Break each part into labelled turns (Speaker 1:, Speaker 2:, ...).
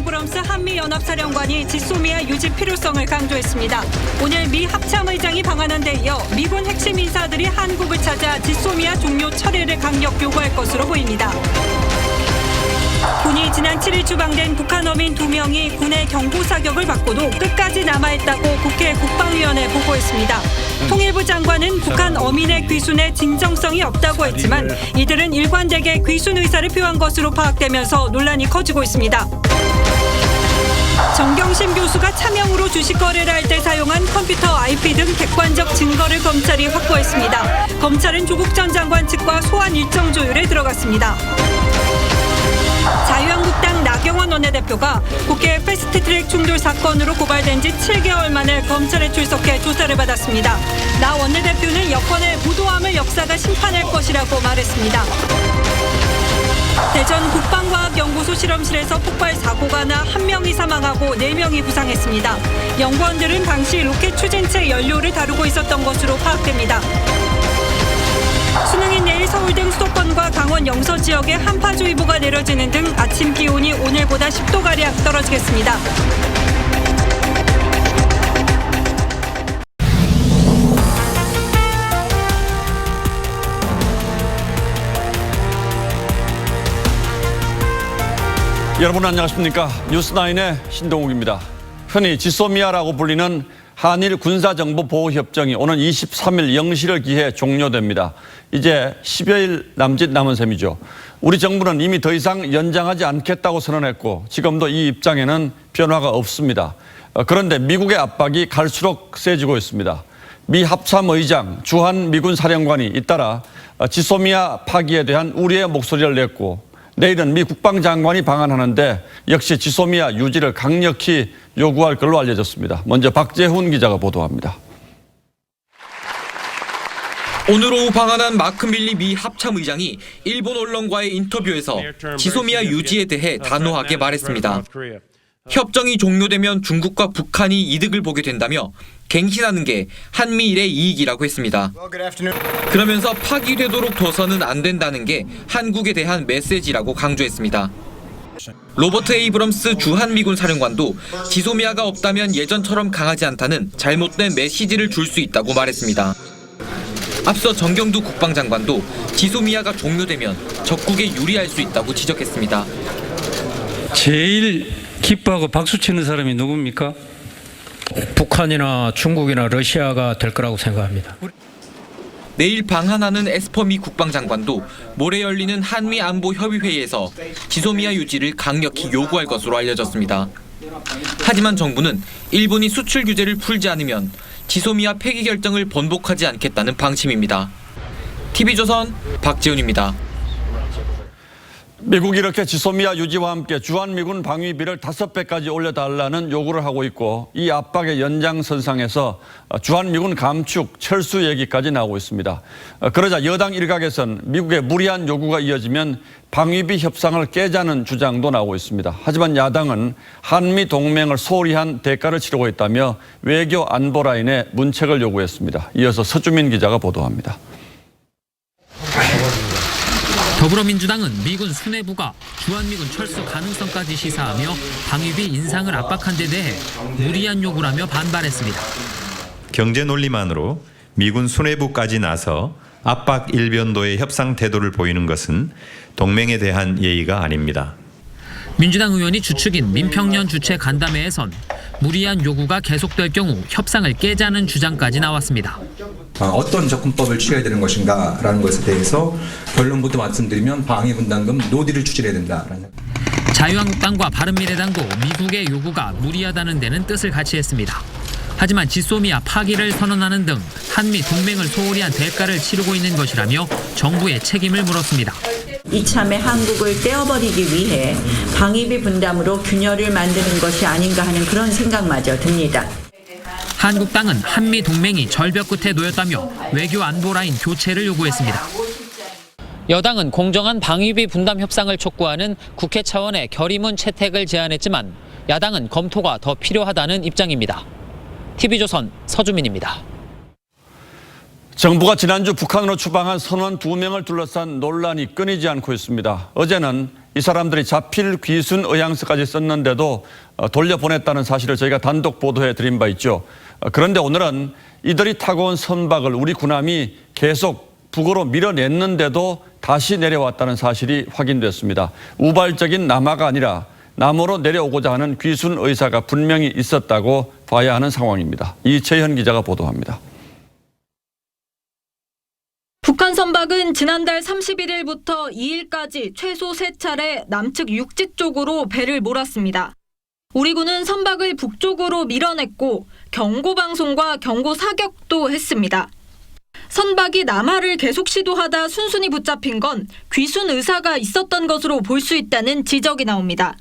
Speaker 1: 에이브럼스 한미연합사령관이 지소미아 유지 필요성을 강조했습니다. 오늘 미 합참의장이 방한한 데 이어 미군 핵심 인사들이 한국을 찾아 지소미아 종료 철회를 강력 요구할 것으로 보입니다. 군이 지난 7일 추방된 북한 어민 2명이 군의 경고 사격을 받고도 끝까지 남아있다고 국회 국방위원회에 보고했습니다. 통일부 장관은 북한 어민의 귀순에 진정성이 없다고 했지만 이들은 일관되게 귀순 의사를 표한 것으로 파악되면서 논란이 커지고 있습니다. 정경심 교수가 차명으로 주식 거래를 할 때 사용한 컴퓨터 IP 등 객관적 증거를 검찰이 확보했습니다. 검찰은 조국 전 장관 측과 소환 일정 조율에 들어갔습니다. 자유한국당 나경원 원내대표가 국회 패스트트랙 충돌 사건으로 고발된 지 7개월 만에 검찰에 출석해 조사를 받았습니다. 나 원내대표는 여권의 무도함을 역사가 심판할 것이라고 말했습니다. 대전 국방과학연구소 실험실에서 폭발 사고가 나 1명이 사망하고 4명이 부상했습니다. 연구원들은 당시 로켓 추진체 연료를 다루고 있었던 것으로 파악됩니다. 수능인 내일 서울 등 수도권과 강원 영서 지역에 한파주의보가 내려지는 등 아침 기온이 오늘보다 10도가량 떨어지겠습니다.
Speaker 2: 여러분 안녕하십니까? 뉴스9의 신동욱입니다. 흔히 지소미아라고 불리는 한일 군사정보보호협정이 오는 23일 0시를 기해 종료됩니다. 이제 10여일 남짓 남은 셈이죠. 우리 정부는 이미 더 이상 연장하지 않겠다고 선언했고 지금도 이 입장에는 변화가 없습니다. 그런데 미국의 압박이 갈수록 세지고 있습니다. 미 합참의장 주한 미군 사령관이 잇따라 지소미아 파기에 대한 우려의 목소리를 냈고 내일은 미 국방장관이 방한하는데 역시 지소미아 유지를 강력히 요구할 걸로 알려졌습니다. 먼저 박재훈 기자가 보도합니다.
Speaker 3: 오늘 오후 방한한 마크 밀리 미 합참의장이 일본 언론과의 인터뷰에서 지소미아 유지에 대해 단호하게 말했습니다. 협정이 종료되면 중국과 북한이 이득을 보게 된다며 갱신하는 게 한미일의 이익이라고 했습니다. 그러면서 파기되도록 둬서는 안 된다는 게 한국에 대한 메시지라고 강조했습니다. 로버트 에이브럼스 주한미군 사령관도 지소미아가 없다면 예전처럼 강하지 않다는 잘못된 메시지를 줄 수 있다고 말했습니다. 앞서 정경두 국방장관도 지소미아가 종료되면 적국에 유리할 수 있다고 지적했습니다.
Speaker 4: 제일 기뻐하고 박수치는 사람이 누굽니까?
Speaker 5: 북한이나 중국이나 러시아가 될 거라고 생각합니다.
Speaker 3: 내일 방한하는 에스퍼 미 국방장관도 모레 열리는 한미 안보 협의회의에서 지소미아 유지를 강력히 요구할 것으로 알려졌습니다. 하지만 정부는 일본이 수출 규제를 풀지 않으면 지소미아 폐기 결정을 번복하지 않겠다는 방침입니다. TV조선 박재훈입니다.
Speaker 2: 미국이 이렇게 지소미아 유지와 함께 주한미군 방위비를 5배까지 올려달라는 요구를 하고 있고 이 압박의 연장선상에서 주한미군 감축, 철수 얘기까지 나오고 있습니다. 그러자 여당 일각에선 미국의 무리한 요구가 이어지면 방위비 협상을 깨자는 주장도 나오고 있습니다. 하지만 야당은 한미 동맹을 소홀히 한 대가를 치르고 있다며 외교 안보 라인에 문책을 요구했습니다. 이어서 서주민 기자가 보도합니다.
Speaker 6: 더불어민주당은 미군 수뇌부가 주한미군 철수 가능성까지 시사하며 방위비 인상을 압박한 데 대해 무리한 요구라며 반발했습니다.
Speaker 7: 경제 논리만으로 미군 수뇌부까지 나서 압박 일변도의 협상 태도를 보이는 것은 동맹에 대한 예의가 아닙니다.
Speaker 6: 민주당 의원이 주축인 민평년 주최 간담회에선 무리한 요구가 계속될 경우 협상을 깨자는 주장까지 나왔습니다.
Speaker 8: 어떤 접근법을 취해야 되는 것인가라는 것에 대해서 결론부터 말씀드리면 방위분담금 노딜을 추진해야 된다라는.
Speaker 6: 자유한국당과 바른미래당도 미국의 요구가 무리하다는 데는 뜻을 같이 했습니다. 하지만 지소미아 파기를 선언하는 등 한미 동맹을 소홀히 한 대가를 치르고 있는 것이라며 정부의 책임을 물었습니다.
Speaker 9: 이참에 한국을 떼어버리기 위해 방위비 분담으로 균열을 만드는 것이 아닌가 하는 그런 생각마저 듭니다.
Speaker 6: 한국당은 한미 동맹이 절벽 끝에 놓였다며 외교 안보 라인 교체를 요구했습니다. 여당은 공정한 방위비 분담 협상을 촉구하는 국회 차원의 결의문 채택을 제안했지만 야당은 검토가 더 필요하다는 입장입니다. TV조선 서주민입니다.
Speaker 2: 정부가 지난주 북한으로 추방한 선원 2명을 둘러싼 논란이 끊이지 않고 있습니다. 어제는 이 사람들이 자필 귀순 의향서까지 썼는데도 돌려보냈다는 사실을 저희가 단독 보도해 드린 바 있죠. 그런데 오늘은 이들이 타고 온 선박을 우리 군함이 계속 북으로 밀어냈는데도 다시 내려왔다는 사실이 확인됐습니다. 우발적인 남하가 아니라 남으로 내려오고자 하는 귀순 의사가 분명히 있었다고 봐야 하는 상황입니다. 이채현 기자가 보도합니다.
Speaker 1: 북한 선박은 지난달 31일부터 2일까지 최소 3차례 남측 육지 쪽으로 배를 몰았습니다. 우리 군은 선박을 북쪽으로 밀어냈고 경고방송과 경고사격도 했습니다. 선박이 남하를 계속 시도하다 순순히 붙잡힌 건 귀순 의사가 있었던 것으로 볼 수 있다는 지적이 나옵니다.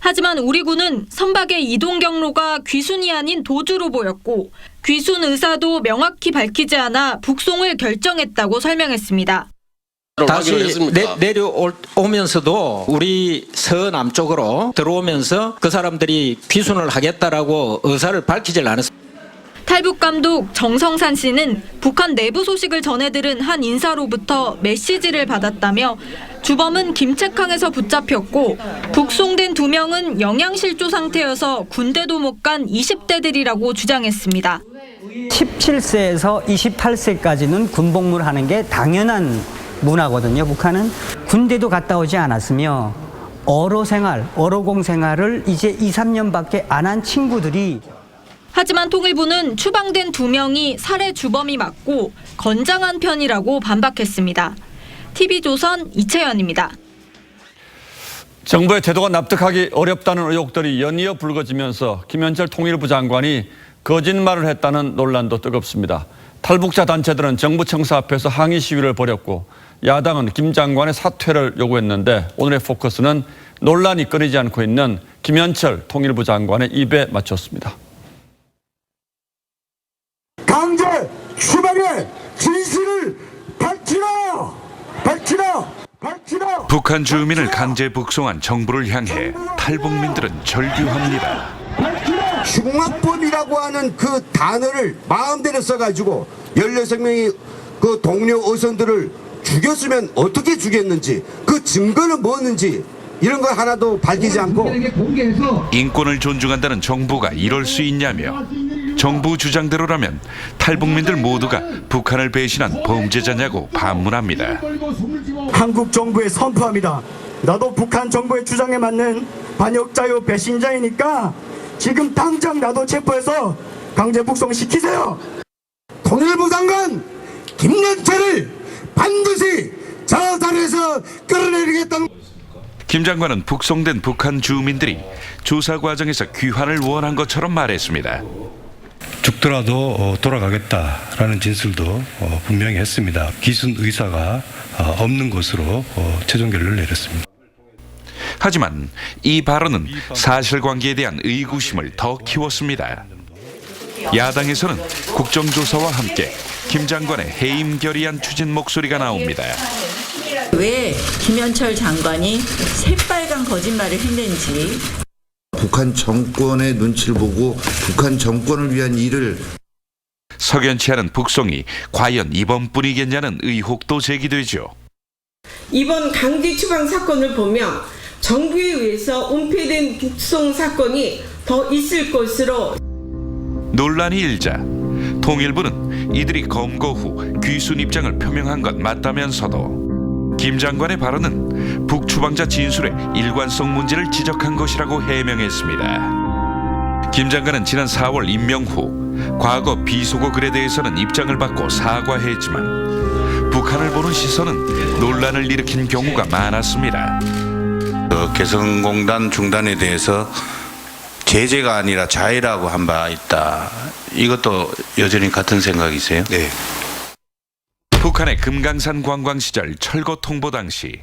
Speaker 1: 하지만 우리 군은 선박의 이동 경로가 귀순이 아닌 도주로 보였고 귀순 의사도 명확히 밝히지 않아 북송을 결정했다고 설명했습니다.
Speaker 5: 다시 내려오면서도 우리 서남쪽으로 들어오면서 그 사람들이 귀순을 하겠다라고 의사를 밝히질 않았습니다.
Speaker 1: 탈북 감독 정성산 씨는 북한 내부 소식을 전해들은 한 인사로부터 메시지를 받았다며 주범은 김책항에서 붙잡혔고 북송된 2명은 영양실조 상태여서 군대도 못 간 20대들이라고 주장했습니다.
Speaker 10: 17세에서 28세까지는 군복무를 하는 게 당연한 문화거든요. 북한은 군대도 갔다 오지 않았으며 어로공 생활을 이제 2, 3년밖에 안 한 친구들이
Speaker 1: 하지만 통일부는 추방된 2명이 살해 주범이 맞고 건장한 편이라고 반박했습니다. TV조선 이채연입니다.
Speaker 2: 정부의 태도가 납득하기 어렵다는 의혹들이 연이어 불거지면서 김현철 통일부 장관이 거짓말을 했다는 논란도 뜨겁습니다. 탈북자 단체들은 정부 청사 앞에서 항의 시위를 벌였고 야당은 김 장관의 사퇴를 요구했는데 오늘의 포커스는 논란이 끊이지 않고 있는 김현철 통일부 장관의 입에 맞췄습니다.
Speaker 11: 강제 추방의 진실을 밝히라!
Speaker 12: 북한 주민을 강제 북송한 정부를 향해 탈북민들은 절규합니다.
Speaker 11: 흉악범이라고 하는 그 단어를 마음대로 써가지고 16명의 그 동료 어선들을 죽였으면 어떻게 죽였는지 그 증거는 뭐였는지 이런 걸 하나도 밝히지 않고
Speaker 12: 인권을 존중한다는 정부가 이럴 수 있냐며 정부 주장대로라면 탈북민들 모두가 북한을 배신한 범죄자냐고 반문합니다.
Speaker 11: 한국 정부에 선포합니다. 나도 북한 정부의 주장에 맞는 반역자요 배신자이니까 지금 당장 나도 체포해서 강제 북송시키세요. 통일부 장관 김현철을 반드시 저 자리에서 끌어내리겠다는.
Speaker 12: 김 장관은 북송된 북한 주민들이 조사 과정에서 귀환을 원한 것처럼 말했습니다.
Speaker 13: 죽더라도 돌아가겠다라는 진술도 분명히 했습니다. 귀순 의사가 없는 것으로 최종 결론을 내렸습니다.
Speaker 12: 하지만 이 발언은 사실관계에 대한 의구심을 더 키웠습니다. 야당에서는 국정조사와 함께 김 장관의 해임결의안 추진 목소리가 나옵니다.
Speaker 9: 왜 김현철 장관이 새빨간 거짓말을 했는지
Speaker 14: 북한 정권의 눈치를 보고 북한 정권을 위한 일을
Speaker 12: 석연치 않은 북송이 과연 이번뿐이겠냐는 의혹도 제기되죠.
Speaker 15: 이번 강제 추방 사건을 보면 정부에 의해서 은폐된 북송 사건이 더 있을 것으로
Speaker 12: 논란이 일자 통일부는 이들이 검거 후 귀순 입장을 표명한 건 맞다면서도 김 장관의 발언은 북추방자 진술의 일관성 문제를 지적한 것이라고 해명했습니다. 김 장관은 지난 4월 임명 후 과거 비속어 글에 대해서는 입장을 받고 사과했지만 북한을 보는 시선은 논란을 일으킨 경우가 많았습니다.
Speaker 16: 개성공단 중단에 대해서 제재가 아니라 자해라고 한 바 있다. 이것도 여전히 같은 생각이세요?
Speaker 12: 네. 북한의 금강산 관광 시절 철거 통보 당시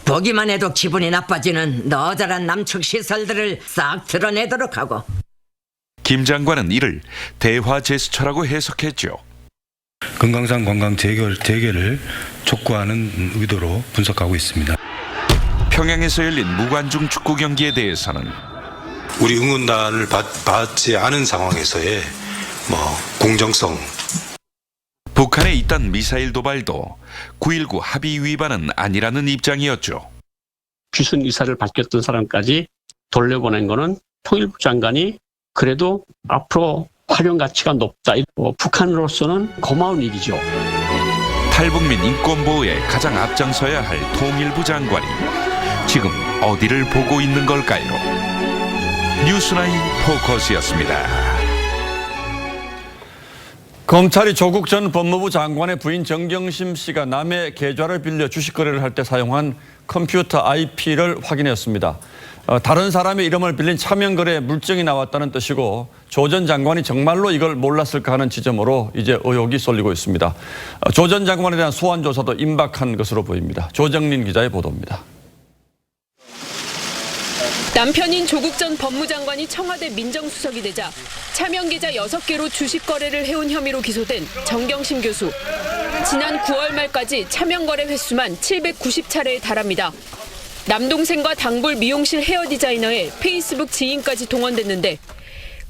Speaker 17: 보기만 해도 기분이 나빠지는 너저란 남측 시설들을 싹 드러내도록 하고.
Speaker 12: 김 장관은 이를 대화 제스처라고 해석했죠.
Speaker 13: 금강산 관광 재개를 촉구하는 의도로 분석하고 있습니다.
Speaker 12: 평양에서 열린 무관중 축구 경기에 대해서는
Speaker 18: 우리 응원단을 받지 않은 상황에서의 공정성.
Speaker 12: 북한의 이딴 미사일 도발도 9.19 합의 위반은 아니라는 입장이었죠.
Speaker 18: 귀순 의사를 밝혔던 사람까지 돌려보낸 거는 통일부 장관이 그래도 앞으로 활용 가치가 높다. 북한으로서는 고마운 일이죠.
Speaker 12: 탈북민 인권 보호에 가장 앞장서야 할 통일부 장관이 지금 어디를 보고 있는 걸까요? 뉴스나인 포커스였습니다.
Speaker 2: 검찰이 조국 전 법무부 장관의 부인 정경심 씨가 남의 계좌를 빌려 주식 거래를 할 때 사용한 컴퓨터 IP를 확인했습니다. 다른 사람의 이름을 빌린 차명 거래에 물증이 나왔다는 뜻이고 조 전 장관이 정말로 이걸 몰랐을까 하는 지점으로 이제 의혹이 쏠리고 있습니다. 조 전 장관에 대한 소환 조사도 임박한 것으로 보입니다. 조정린 기자의 보도입니다.
Speaker 19: 남편인 조국 전 법무장관이 청와대 민정수석이 되자 차명 계좌 6개로 주식 거래를 해온 혐의로 기소된 정경심 교수. 지난 9월 말까지 차명 거래 횟수만 790차례에 달합니다. 남동생과 단골 미용실 헤어 디자이너의 페이스북 지인까지 동원됐는데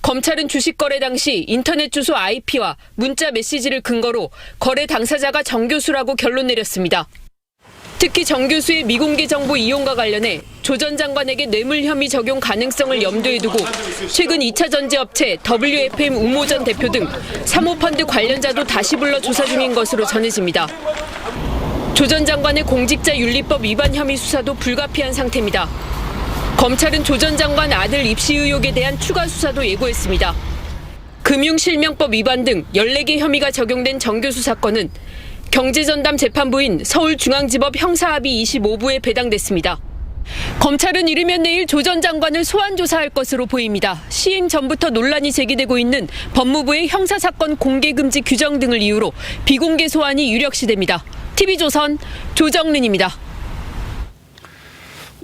Speaker 19: 검찰은 주식 거래 당시 인터넷 주소 IP와 문자 메시지를 근거로 거래 당사자가 정 교수라고 결론 내렸습니다. 특히 정 교수의 미공개 정보 이용과 관련해 조 전 장관에게 뇌물 혐의 적용 가능성을 염두에 두고 최근 2차 전지 업체 WFM 우모 전 대표 등 사모펀드 관련자도 다시 불러 조사 중인 것으로 전해집니다. 조 전 장관의 공직자윤리법 위반 혐의 수사도 불가피한 상태입니다. 검찰은 조 전 장관 아들 입시 의혹에 대한 추가 수사도 예고했습니다. 금융실명법 위반 등 14개 혐의가 적용된 정 교수 사건은 경제전담 재판부인 서울중앙지법 형사합의 25부에 배당됐습니다. 검찰은 이르면 내일 조 전 장관을 소환 조사할 것으로 보입니다. 시행 전부터 논란이 제기되고 있는 법무부의 형사사건 공개금지 규정 등을 이유로 비공개 소환이 유력시됩니다. TV조선 조정린입니다.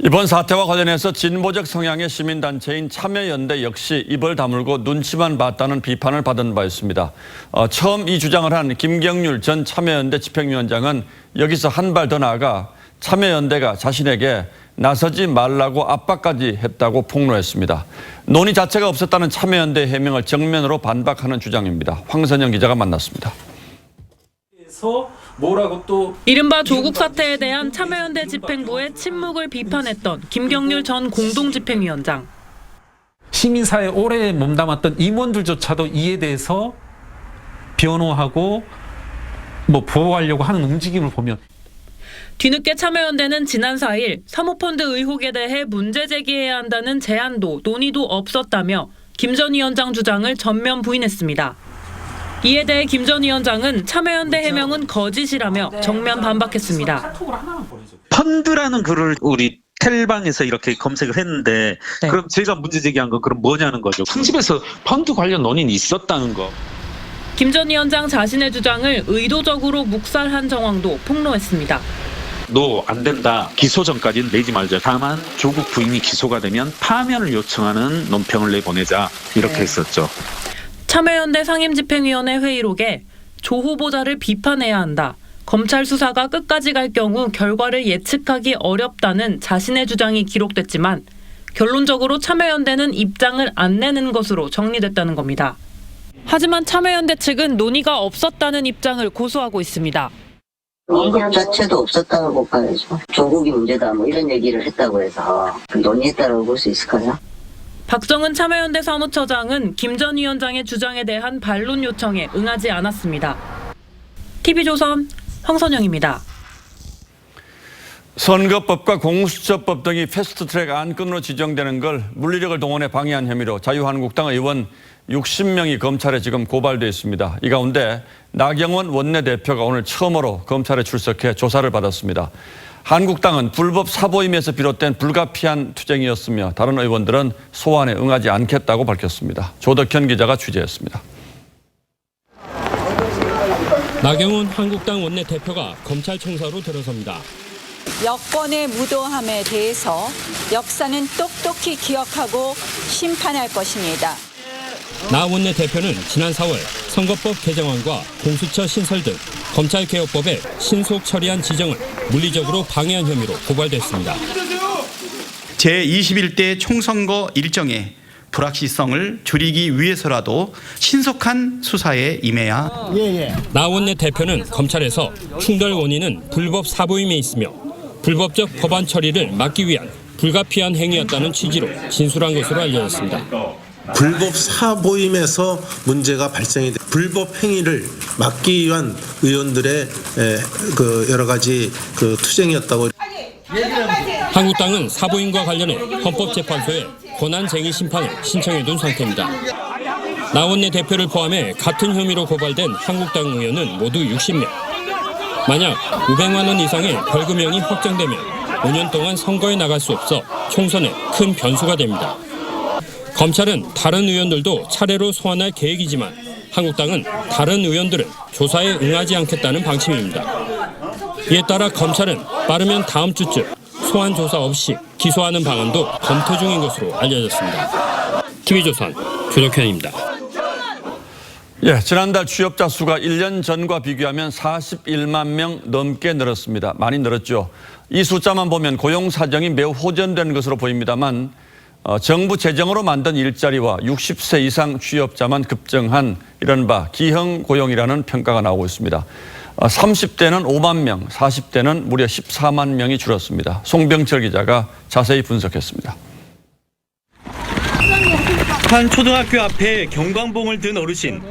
Speaker 2: 이번 사태와 관련해서 진보적 성향의 시민단체인 참여연대 역시 입을 다물고 눈치만 봤다는 비판을 받은 바 있습니다. 처음 이 주장을 한 김경률 전 참여연대 집행위원장은 여기서 한 발 더 나아가 참여연대가 자신에게 나서지 말라고 압박까지 했다고 폭로했습니다. 논의 자체가 없었다는 참여연대 해명을 정면으로 반박하는 주장입니다. 황선영 기자가 만났습니다.
Speaker 20: 뭐라고 또
Speaker 21: 이른바 조국 사태에 대한 참여연대 집행부의 침묵을 비판했던 김경률 전 공동집행위원장.
Speaker 20: 시민사회에 오래 몸담았던 임원들조차도 이에 대해서 변호하고 보호하려고 하는 움직임을 보면
Speaker 21: 뒤늦게 참여연대는 지난 4일 사모펀드 의혹에 대해 문제 제기해야 한다는 제안도 논의도 없었다며 김 전 위원장 주장을 전면 부인했습니다. 이에 대해 김 전 위원장은 참여연대 해명은 거짓이라며 정면 반박했습니다.
Speaker 22: 펀드라는 글을 우리 텔방에서 이렇게 검색을 했는데 그럼 제가 문제 제기한 건 그럼 뭐냐는 거죠.
Speaker 20: 상집에서 펀드 관련 논의는 있었다는 거.
Speaker 21: 김 전 위원장 자신의 주장을 의도적으로 묵살한 정황도 폭로했습니다.
Speaker 22: 너 안 된다. 기소 전까지는 내지 말자. 다만 조국 부인이 기소가 되면 파면을 요청하는 논평을 내보내자. 이렇게 했었죠.
Speaker 21: 참여연대 상임집행위원회 회의록에 조 후보자를 비판해야 한다. 검찰 수사가 끝까지 갈 경우 결과를 예측하기 어렵다는 자신의 주장이 기록됐지만 결론적으로 참여연대는 입장을 안 내는 것으로 정리됐다는 겁니다. 하지만 참여연대 측은 논의가 없었다는 입장을 고수하고 있습니다.
Speaker 23: 논의 자체도 없었다고 봐야죠. 조국이 문제다 이런 얘기를 했다고 해서 논의했다고 볼 수 있을까요?
Speaker 21: 박정은 참여연대 사무처장은 김 전 위원장의 주장에 대한 반론 요청에 응하지 않았습니다. TV조선 황선영입니다.
Speaker 2: 선거법과 공수처법 등이 패스트트랙 안건으로 지정되는 걸 물리력을 동원해 방해한 혐의로 자유한국당 의원 60명이 검찰에 지금 고발돼 있습니다. 이 가운데 나경원 원내대표가 오늘 처음으로 검찰에 출석해 조사를 받았습니다. 한국당은 불법 사보임에서 비롯된 불가피한 투쟁이었으며 다른 의원들은 소환에 응하지 않겠다고 밝혔습니다. 조덕현 기자가 취재했습니다.
Speaker 24: 나경원 한국당 원내대표가 검찰청사로 들어섭니다.
Speaker 25: 여권의 무도함에 대해서 역사는 똑똑히 기억하고 심판할 것입니다.
Speaker 24: 나 원내대표는 지난 4월 선거법 개정안과 공수처 신설 등 검찰개혁법에 신속 처리한 지정을 물리적으로 방해한 혐의로 고발됐습니다.
Speaker 26: 제21대 총선거 일정에
Speaker 3: 불확실성을 줄이기 위해서라도 신속한 수사에 임해야.
Speaker 24: 나원내 대표는 검찰에서 충돌 원인은 불법 사보임에 있으며 불법적 법안 처리를 막기 위한 불가피한 행위였다는 취지로 진술한 것으로 알려졌습니다.
Speaker 4: 불법 사보임에서 문제가 발생이 돼 불법 행위를 막기 위한 의원들의 여러 가지 투쟁이었다고.
Speaker 24: 한국당은 사보임과 관련해 헌법재판소에 권한쟁의 심판을 신청해둔 상태입니다. 나원내 대표를 포함해 같은 혐의로 고발된 한국당 의원은 모두 60명. 만약 500만 원 이상의 벌금형이 확정되면 5년 동안 선거에 나갈 수 없어 총선에 큰 변수가 됩니다. 검찰은 다른 의원들도 차례로 소환할 계획이지만 한국당은 다른 의원들은 조사에 응하지 않겠다는 방침입니다. 이에 따라 검찰은 빠르면 다음 주쯤 소환 조사 없이 기소하는 방안도 검토 중인 것으로 알려졌습니다. TV조선 조덕현입니다.
Speaker 2: 예, 지난달 취업자 수가 1년 전과 비교하면 41만 명 넘게 늘었습니다. 많이 늘었죠. 이 숫자만 보면 고용 사정이 매우 호전된 것으로 보입니다만 정부 재정으로 만든 일자리와 60세 이상 취업자만 급증한 이른바 기형 고용이라는 평가가 나오고 있습니다. 30대는 5만 명, 40대는 무려 14만 명이 줄었습니다. 송병철 기자가 자세히 분석했습니다.
Speaker 6: 한 초등학교 앞에 경광봉을 든 어르신.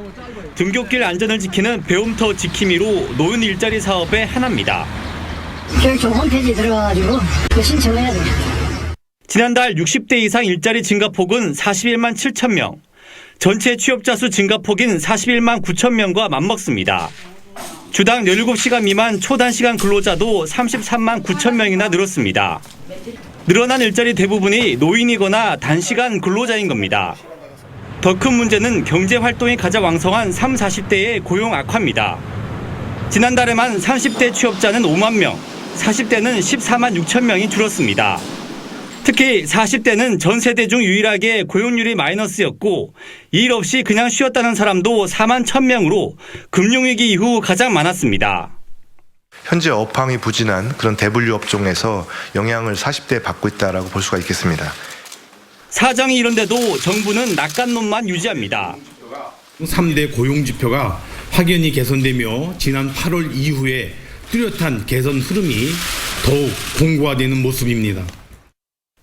Speaker 6: 등굣길 안전을 지키는 배움터 지킴이로 노인 일자리 사업의 하나입니다.
Speaker 7: 교육청 홈페이지에 들어가가지고 신청해야 돼요.
Speaker 6: 지난달 60대 이상 일자리 증가폭은 41만 7천 명. 전체 취업자 수 증가폭인 41만 9천 명과 맞먹습니다. 주당 17시간 미만 초단시간 근로자도 33만 9천 명이나 늘었습니다. 늘어난 일자리 대부분이 노인이거나 단시간 근로자인 겁니다. 더 큰 문제는 경제활동이 가장 왕성한 30, 40대의 고용 악화입니다. 지난달에만 30대 취업자는 5만 명, 40대는 14만 6천 명이 줄었습니다. 특히 40대는 전 세대 중 유일하게 고용률이 마이너스였고 일 없이 그냥 쉬었다는 사람도 4만 1천 명으로 금융위기 이후 가장 많았습니다.
Speaker 8: 현재 업황이 부진한 그런 대분류 업종에서 영향을 40대에 받고 있다라고 볼 수가 있겠습니다.
Speaker 6: 사정이 이런데도 정부는 낙관론만 유지합니다.
Speaker 26: 3대 고용지표가 확연히 개선되며 지난 8월 이후에 뚜렷한 개선 흐름이 더욱 공고화되는 모습입니다.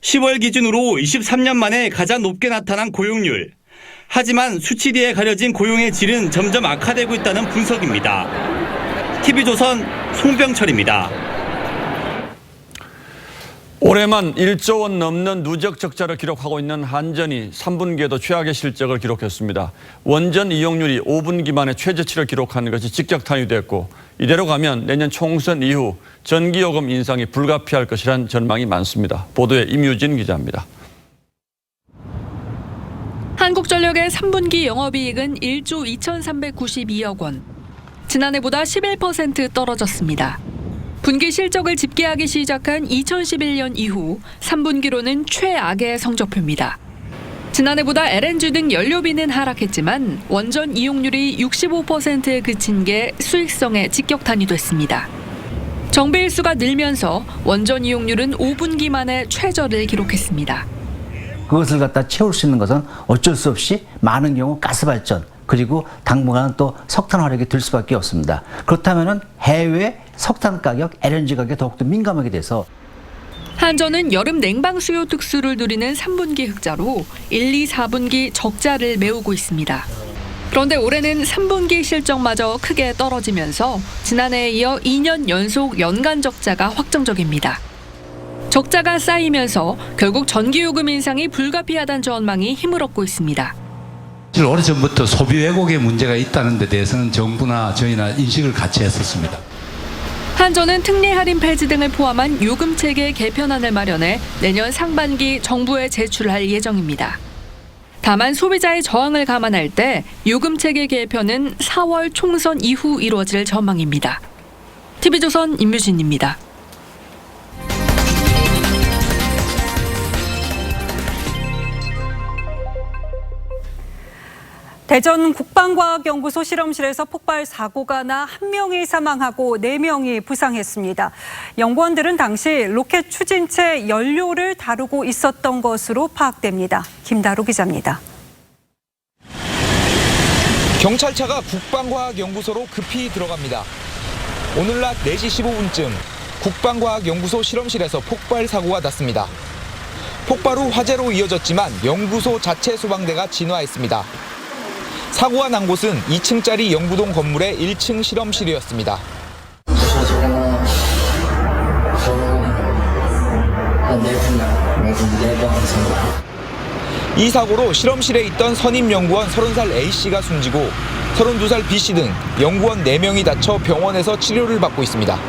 Speaker 6: 10월 기준으로 23년 만에 가장 높게 나타난 고용률. 하지만 수치 뒤에 가려진 고용의 질은 점점 악화되고 있다는 분석입니다. TV조선 송병철입니다.
Speaker 2: 올해만 1조 원 넘는 누적 적자를 기록하고 있는 한전이 3분기에도 최악의 실적을 기록했습니다. 원전 이용률이 5분기 만에 최저치를 기록하는 것이 직격탄이 됐고 이대로 가면 내년 총선 이후 전기요금 인상이 불가피할 것이란 전망이 많습니다. 보도에 임유진 기자입니다.
Speaker 21: 한국전력의 3분기 영업이익은 1조 2,392억 원. 지난해보다 11% 떨어졌습니다. 분기 실적을 집계하기 시작한 2011년 이후 3분기로는 최악의 성적표입니다. 지난해보다 LNG 등 연료비는 하락했지만 원전 이용률이 65%에 그친 게 수익성에 직격탄이 됐습니다. 정비 일수가 늘면서 원전 이용률은 5분기 만에 최저를 기록했습니다.
Speaker 27: 그것을 갖다 채울 수 있는 것은 어쩔 수 없이 많은 경우 가스발전 그리고 당분간은 또 석탄 화력이 들 수밖에 없습니다. 그렇다면은 해외 석탄 가격, LNG 가격에 더욱더 민감하게 돼서
Speaker 21: 한전은 여름 냉방 수요 특수를 누리는 3분기 흑자로 1, 2, 4분기 적자를 메우고 있습니다. 그런데 올해는 3분기 실적마저 크게 떨어지면서 지난해에 이어 2년 연속 연간 적자가 확정적입니다. 적자가 쌓이면서 결국 전기요금 인상이 불가피하다는 전망이 힘을 얻고 있습니다.
Speaker 28: 오래전부터 소비 왜곡의 문제가 있다는 데 대해서는 정부나 저희나 인식을 같이 했었습니다.
Speaker 21: 한전은 특례 할인 폐지 등을 포함한 요금 체계 개편안을 마련해 내년 상반기 정부에 제출할 예정입니다. 다만 소비자의 저항을 감안할 때 요금 체계 개편은 4월 총선 이후 이루어질 전망입니다. TV조선 임유진입니다.
Speaker 1: 대전 국방과학연구소 실험실에서 폭발 사고가 나 1명이 사망하고 4명이 부상했습니다. 연구원들은 당시 로켓 추진체 연료를 다루고 있었던 것으로 파악됩니다. 김다루 기자입니다.
Speaker 5: 경찰차가 국방과학연구소로 급히 들어갑니다. 오늘 낮 4시 15분쯤 국방과학연구소 실험실에서 폭발 사고가 났습니다. 폭발 후 화재로 이어졌지만 연구소 자체 소방대가 진화했습니다. 사고가 난 곳은 2층짜리 연구동 건물의 1층 실험실이었습니다. 이 사고로 실험실에 있던 선임 연구원 30살 A씨가 숨지고 32살 B씨 등 연구원 4명이 다쳐 병원에서 치료를 받고 있습니다.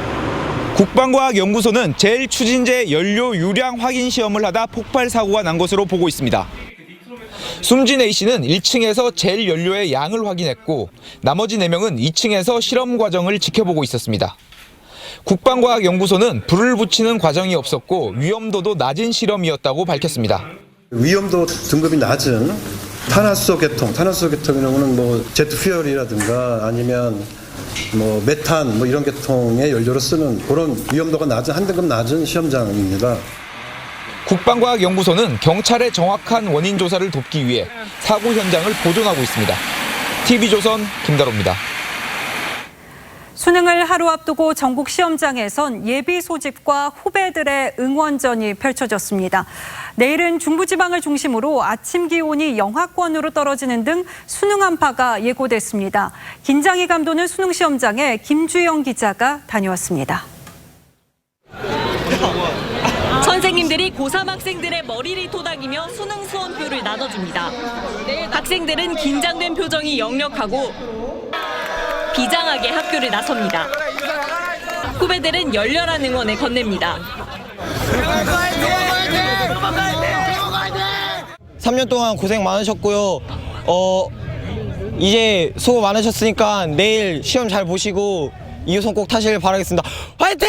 Speaker 5: 국방과학연구소는 젤 추진제 연료 유량 확인 시험을 하다 폭발 사고가 난 것으로 보고 있습니다. 숨진 A씨는 1층에서 젤 연료의 양을 확인했고 나머지 4명은 2층에서 실험 과정을 지켜보고 있었습니다. 국방과학연구소는 불을 붙이는 과정이 없었고 위험도도 낮은 실험이었다고 밝혔습니다.
Speaker 9: 위험도 등급이 낮은 탄화수소 계통, 탄화수소 계통의 경우는 뭐 제트 퓨얼이라든가 아니면 뭐 메탄 뭐 이런 계통의 연료로 쓰는 그런 위험도가 낮은 한 등급 낮은 시험장입니다.
Speaker 5: 국방과학연구소는 경찰의 정확한 원인 조사를 돕기 위해 사고 현장을 보존하고 있습니다. TV조선 김다로입니다.
Speaker 1: 수능을 하루 앞두고 전국 시험장에선 예비 소집과 후배들의 응원전이 펼쳐졌습니다. 내일은 중부지방을 중심으로 아침 기온이 영하권으로 떨어지는 등 수능 한파가 예고됐습니다. 긴장이 감도는 수능 시험장에 김주영 기자가 다녀왔습니다.
Speaker 10: 선생님들이 고3 학생들의 머리를 토닥이며 수능 수험표를 나눠줍니다. 학생들은 긴장된 표정이 역력하고 비장하게 학교를 나섭니다. 후배들은 열렬한 응원을 건넵니다.
Speaker 11: 3년 동안 고생 많으셨고요. 이제 수고 많으셨으니까 내일 시험 잘 보시고 2호선 꼭 타시길 바라겠습니다. 화이팅!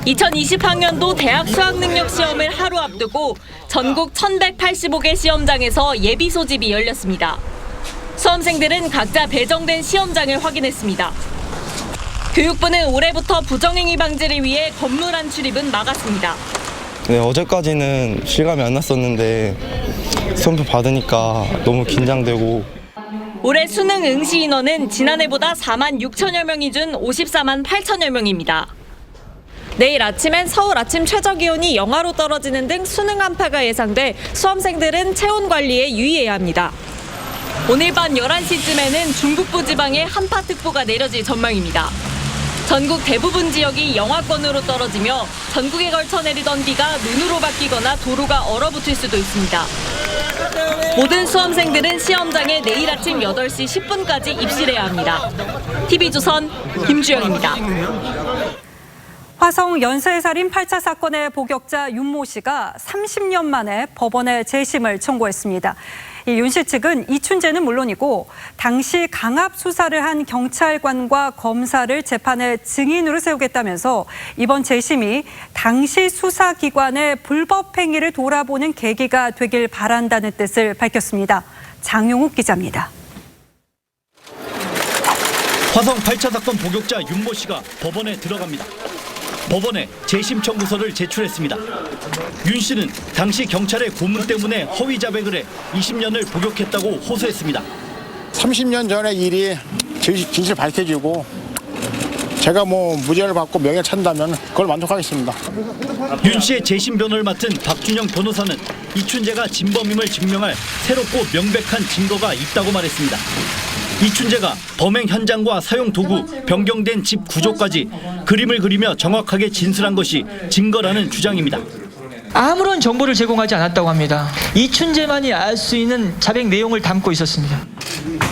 Speaker 10: 2020학년도 대학 수학능력 시험을 하루 앞두고 전국 1185개 시험장에서 예비 소집이 열렸습니다. 수험생들은 각자 배정된 시험장을 확인했습니다. 교육부는 올해부터 부정행위 방지를 위해 건물 안 출입은 막았습니다.
Speaker 11: 네, 어제까지는 실감이 안 났었는데 시험표 받으니까 너무 긴장되고.
Speaker 10: 올해 수능 응시 인원은 지난해보다 4만 6천여 명이 준 54만 8천여 명입니다. 내일 아침엔 서울 아침 최저기온이 영하로 떨어지는 등 수능 한파가 예상돼 수험생들은 체온 관리에 유의해야 합니다. 오늘 밤 11시쯤에는 중북부 지방에 한파특보가 내려질 전망입니다. 전국 대부분 지역이 영하권으로 떨어지며 전국에 걸쳐 내리던 비가 눈으로 바뀌거나 도로가 얼어붙을 수도 있습니다. 모든 수험생들은 시험장에 내일 아침 8시 10분까지 입실해야 합니다. TV조선 김주영입니다.
Speaker 1: 화성 연쇄살인 8차 사건의 복역자 윤모 씨가 30년 만에 법원에 재심을 청구했습니다. 윤 씨 측은 이춘재는 물론이고 당시 강압 수사를 한 경찰관과 검사를 재판에 증인으로 세우겠다면서 이번 재심이 당시 수사기관의 불법 행위를 돌아보는 계기가 되길 바란다는 뜻을 밝혔습니다. 장용욱 기자입니다.
Speaker 14: 화성 8차 사건 복역자 윤모 씨가 법원에 들어갑니다. 법원에 재심 청구서를 제출했습니다. 윤 씨는 당시 경찰의 고문 때문에 허위 자백을 해 20년을 복역했다고 호소했습니다.
Speaker 15: 30년 전의 일이 진실 밝혀지고 제가 뭐 무죄를 받고 명예 찬다면 그걸 만족하겠습니다.
Speaker 14: 윤 씨의 재심 변호를 맡은 박준영 변호사는 이춘재가 진범임을 증명할 새롭고 명백한 증거가 있다고 말했습니다. 이춘재가 범행 현장과 사용 도구, 변경된 집 구조까지 그림을 그리며 정확하게 진술한 것이 증거라는 주장입니다.
Speaker 16: 아무런 정보를 제공하지 않았다고 합니다. 이춘재만이 알 수 있는 자백 내용을 담고 있었습니다.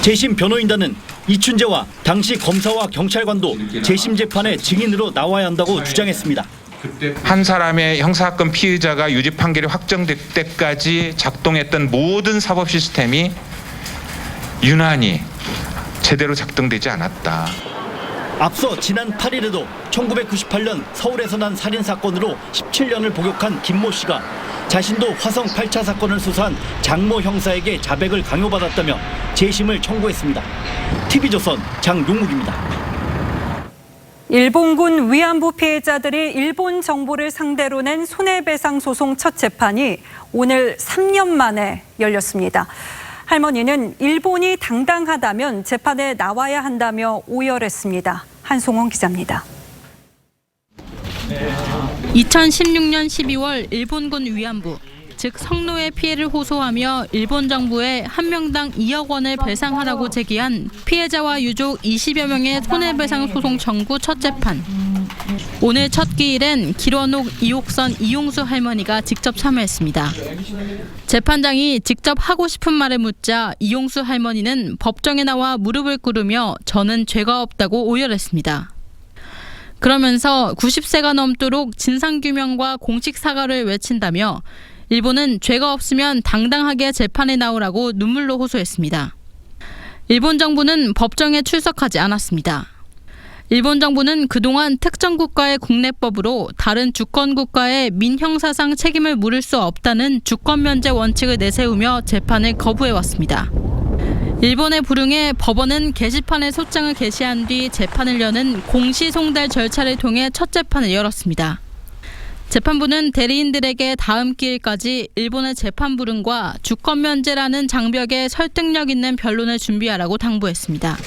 Speaker 14: 재심 변호인단은 이춘재와 당시 검사와 경찰관도 재심 재판에 증인으로 나와야 한다고 주장했습니다.
Speaker 29: 한 사람의 형사사건 피의자가 유죄 판결이 확정될 때까지 작동했던 모든 사법 시스템이 유난히 제대로 작동되지 않았다.
Speaker 14: 앞서 지난 8일에도 1998년 서울에서 난 살인사건으로 17년을 복역한 김모 씨가 자신도 화성 8차 사건을 수사한 장모 형사에게 자백을 강요받았다며 재심을 청구했습니다. TV조선 장용묵입니다.
Speaker 1: 일본군 위안부 피해자들이 일본 정부를 상대로 낸 손해배상 소송 첫 재판이 오늘 3년 만에 열렸습니다. 할머니는 일본이 당당하다면 재판에 나와야 한다며 오열했습니다. 한송원 기자입니다.
Speaker 12: 2016년 12월 일본군 위안부, 즉 성노예 피해를 호소하며 일본 정부에 한 명당 2억 원을 배상하라고 제기한 피해자와 유족 20여 명의 손해배상 소송 청구 첫 재판. 오늘 첫 기일엔 길원옥, 이옥선, 이용수 할머니가 직접 참여했습니다. 재판장이 직접 하고 싶은 말을 묻자 이용수 할머니는 법정에 나와 무릎을 꿇으며 저는 죄가 없다고 오열했습니다. 그러면서 90세가 넘도록 진상규명과 공식 사과를 외친다며 일본은 죄가 없으면 당당하게 재판에 나오라고 눈물로 호소했습니다. 일본 정부는 법정에 출석하지 않았습니다. 일본 정부는 그동안 특정 국가의 국내법으로 다른 주권 국가의 민형사상 책임을 물을 수 없다는 주권 면제 원칙을 내세우며 재판을 거부해왔습니다. 일본의 불응에 법원은 게시판에 소장을 게시한 뒤 재판을 여는 공시송달 절차를 통해 첫 재판을 열었습니다. 재판부는 대리인들에게 다음 기일까지 일본의 재판 불응과 주권 면제라는 장벽에 설득력 있는 변론을 준비하라고 당부했습니다.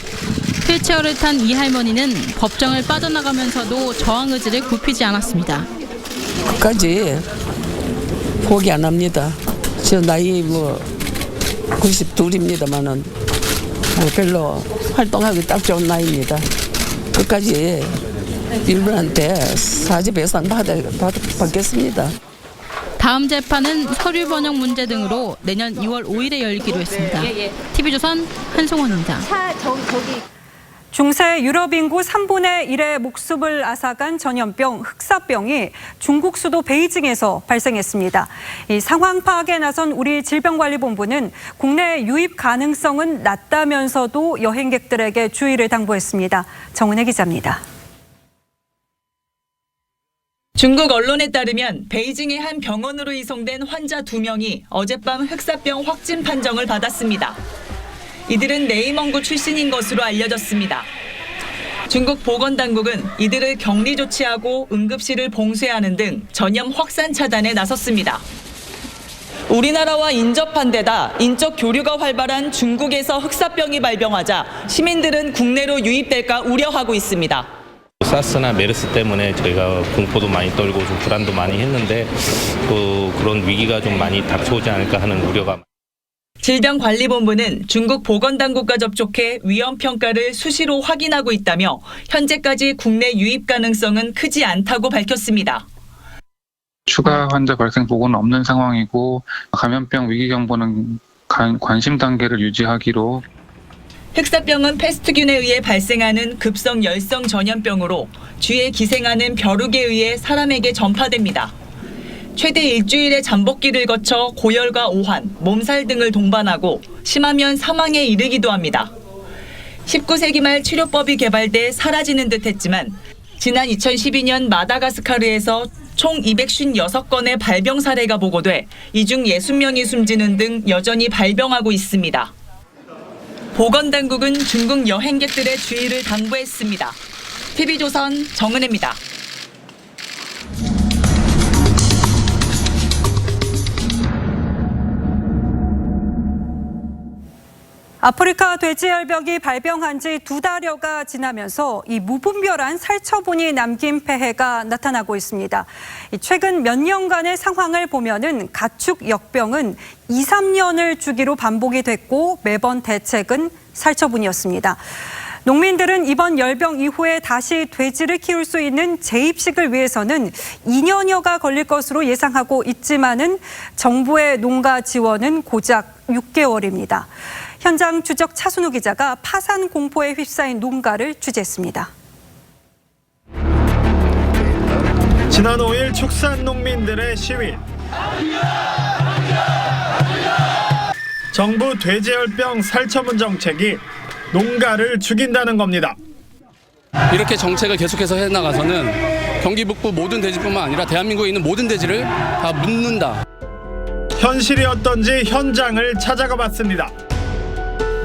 Speaker 12: 휠체어를 탄 이 할머니는 법정을 빠져나가면서도 저항 의지를 굽히지 않았습니다.
Speaker 13: 끝까지 포기 안 합니다. 저 나이 92입니다만은 별로 활동하기 딱 좋은 나이입니다. 끝까지 일본한테 사지 배상 받겠습니다.
Speaker 12: 다음 재판은 서류 번역 문제 등으로 내년 2월 5일에 열기로 했습니다. TV조선 한송원입니다.
Speaker 1: 중세 유럽 인구 3분의 1의 목숨을 앗아간 전염병 흑사병이 중국 수도 베이징에서 발생했습니다. 이 상황 파악에 나선 우리 질병관리본부는 국내 유입 가능성은 낮다면서도 여행객들에게 주의를 당부했습니다. 정은혜 기자입니다.
Speaker 10: 중국 언론에 따르면 베이징의 한 병원으로 이송된 환자 2명이 어젯밤 흑사병 확진 판정을 받았습니다. 이들은 내이멍구 출신인 것으로 알려졌습니다. 중국 보건당국은 이들을 격리 조치하고 응급실을 봉쇄하는 등 전염 확산 차단에 나섰습니다. 우리나라와 인접한 데다 인적 교류가 활발한 중국에서 흑사병이 발병하자 시민들은 국내로 유입될까 우려하고 있습니다.
Speaker 17: 사스나 메르스 때문에 저희가 공포도 많이 떨고 좀 불안도 많이 했는데 또 그런 위기가 좀 많이 닥쳐오지 않을까 하는 우려가.
Speaker 10: 질병관리본부는 중국 보건당국과 접촉해 위험평가를 수시로 확인하고 있다며 현재까지 국내 유입 가능성은 크지 않다고 밝혔습니다.
Speaker 18: 추가 환자 발생 보고는 없는 상황이고 감염병 위기 경보는 관심 단계를 유지하기로.
Speaker 10: 흑사병은 패스트균에 의해 발생하는 급성 열성 전염병으로 쥐에 기생하는 벼룩에 의해 사람에게 전파됩니다. 최대 일주일의 잠복기를 거쳐 고열과 오한, 몸살 등을 동반하고 심하면 사망에 이르기도 합니다. 19세기 말 치료법이 개발돼 사라지는 듯 했지만 지난 2012년 마다가스카르에서 총 256건의 발병 사례가 보고돼 이 중 60명이 숨지는 등 여전히 발병하고 있습니다. 보건당국은 중국 여행객들의 주의를 당부했습니다. TV조선 정은혜입니다.
Speaker 1: 아프리카 돼지열병이 발병한 지 2달여가 지나면서 이 무분별한 살처분이 남긴 폐해가 나타나고 있습니다. 최근 몇 년간의 상황을 보면은 가축 역병은 2, 3년을 주기로 반복이 됐고 매번 대책은 살처분이었습니다. 농민들은 이번 열병 이후에 다시 돼지를 키울 수 있는 재입식을 위해서는 2년여가 걸릴 것으로 예상하고 있지만은 정부의 농가 지원은 고작 6개월입니다. 현장 추적 차순우 기자가 파산 공포에 휩싸인 농가를 취재했습니다.
Speaker 19: 지난 5일 축산 농민들의 시위. 정부 돼지열병 살처분 정책이 농가를 죽인다는 겁니다.
Speaker 3: 이렇게 정책을 계속해서 해나가서는 경기 북부 모든 대지뿐만 아니라 대한민국에 있는 모든 대지를 다 묻는다.
Speaker 19: 현실이 어떤지 현장을 찾아가 봤습니다.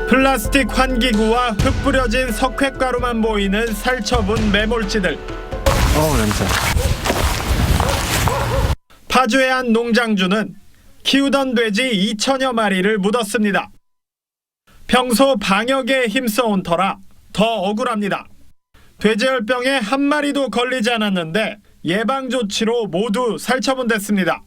Speaker 19: 플라스틱 환기구와 흙 뿌려진 석회가루만 보이는 살처분 매몰지들.
Speaker 4: 냄새.
Speaker 19: 파주의 한 농장주는 키우던 돼지 2천여 마리를 묻었습니다. 평소 방역에 힘써온 터라 더 억울합니다. 돼지열병에 한 마리도 걸리지 않았는데 예방 조치로 모두 살처분됐습니다.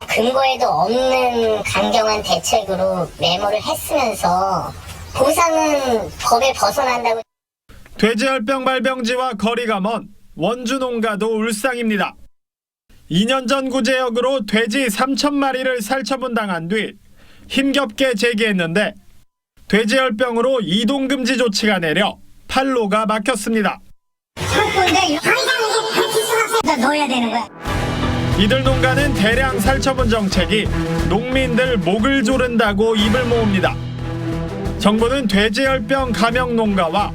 Speaker 7: 근거에도 없는 강경한 대책으로 매몰을 했으면서 보상은 법에 벗어난다고.
Speaker 19: 돼지열병 발병지와 거리가 먼 원주 농가도 울상입니다. 2년 전 구제역으로 돼지 3,000마리를 살처분당한 뒤 힘겹게 재개했는데 돼지열병으로 이동금지 조치가 내려 판로가 막혔습니다.
Speaker 7: 넣어야 되는 거야.
Speaker 19: 이들 농가는 대량 살처분 정책이 농민들 목을 조른다고 입을 모읍니다. 정부는 돼지열병 감염 농가와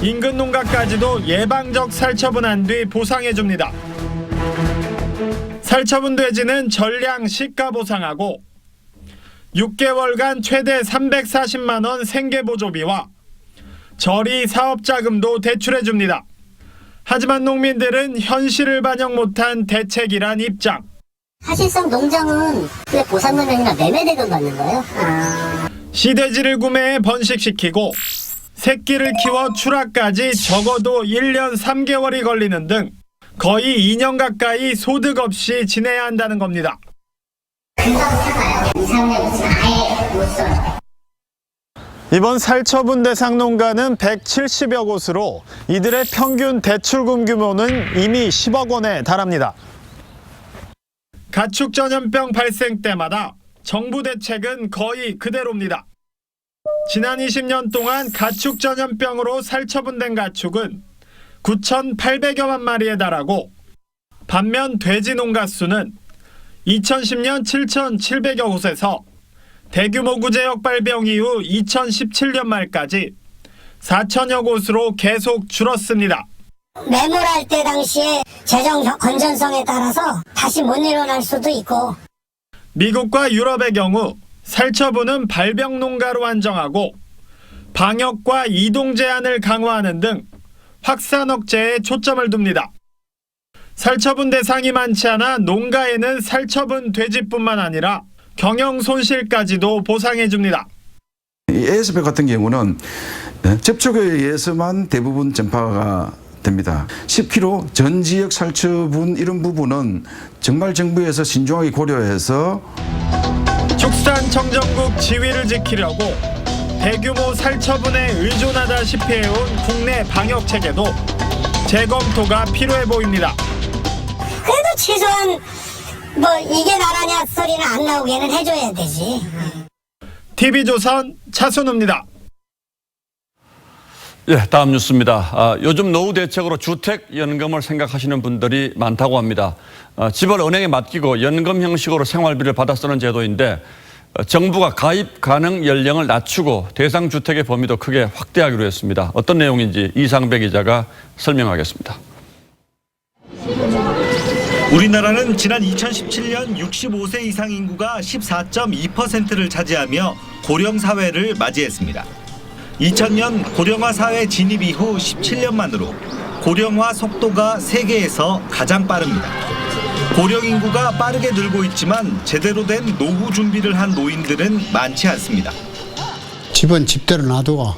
Speaker 19: 인근 농가까지도 예방적 살처분한 뒤 보상해줍니다. 살처분 돼지는 전량 시가 보상하고 6개월간 최대 340만 원 생계보조비와 저리 사업자금도 대출해줍니다. 하지만 농민들은 현실을 반영 못한 대책이란 입장.
Speaker 7: 사실상 농장은 그냥 보상금이나 매매대금 받는 거예요.
Speaker 19: 시돼지를 구매해 번식시키고 새끼를 키워 출하까지 적어도 1년 3개월이 걸리는 등 거의 2년 가까이 소득 없이 지내야 한다는 겁니다. 이번 살처분 대상 농가는 170여 곳으로 이들의 평균 대출금 규모는 이미 10억 원에 달합니다. 가축 전염병 발생 때마다 정부 대책은 거의 그대로입니다. 지난 20년 동안 가축 전염병으로 살처분된 가축은 9,800여만 마리에 달하고 반면 돼지 농가 수는 2010년 7,700여 곳에서 대규모 구제역 발병 이후 2017년 말까지 4천여 곳으로 계속 줄었습니다.
Speaker 7: 매몰할 때 당시에 재정 건전성에 따라서 다시 못 일어날 수도 있고.
Speaker 19: 미국과 유럽의 경우 살처분은 발병 농가로 한정하고 방역과 이동 제한을 강화하는 등 확산 억제에 초점을 둡니다. 살처분 대상이 많지 않아 농가에는 살처분 돼지뿐만 아니라 경영 손실까지도 보상해줍니다.
Speaker 8: ASF 같은 경우는 접촉에 의해서만 대부분 전파가 됩니다. 10km 전 지역 살처분 이런 부분은 정말 정부에서 신중하게 고려해서
Speaker 19: 축산청정국 지위를 지키려고 대규모 살처분에 의존하다시피 해온 국내 방역체계도 재검토가 필요해 보입니다.
Speaker 7: 그래도 최소한 이게 나라냐 소리는 안 나오게는 해줘야 되지.
Speaker 19: TV조선 차순우입니다.
Speaker 2: 예, 다음 뉴스입니다. 요즘 노후 대책으로 주택연금을 생각하시는 분들이 많다고 합니다. 집을 은행에 맡기고 연금 형식으로 생활비를 받아 쓰는 제도인데 정부가 가입 가능 연령을 낮추고 대상 주택의 범위도 크게 확대하기로 했습니다. 어떤 내용인지 이상배 기자가 설명하겠습니다.
Speaker 14: 우리나라는 지난 2017년 65세 이상 인구가 14.2%를 차지하며 고령 사회를 맞이했습니다. 2000년 고령화 사회 진입 이후 17년 만으로 고령화 속도가 세계에서 가장 빠릅니다. 고령 인구가 빠르게 늘고 있지만 제대로 된 노후 준비를 한 노인들은 많지 않습니다.
Speaker 20: 집은 집대로 놔두고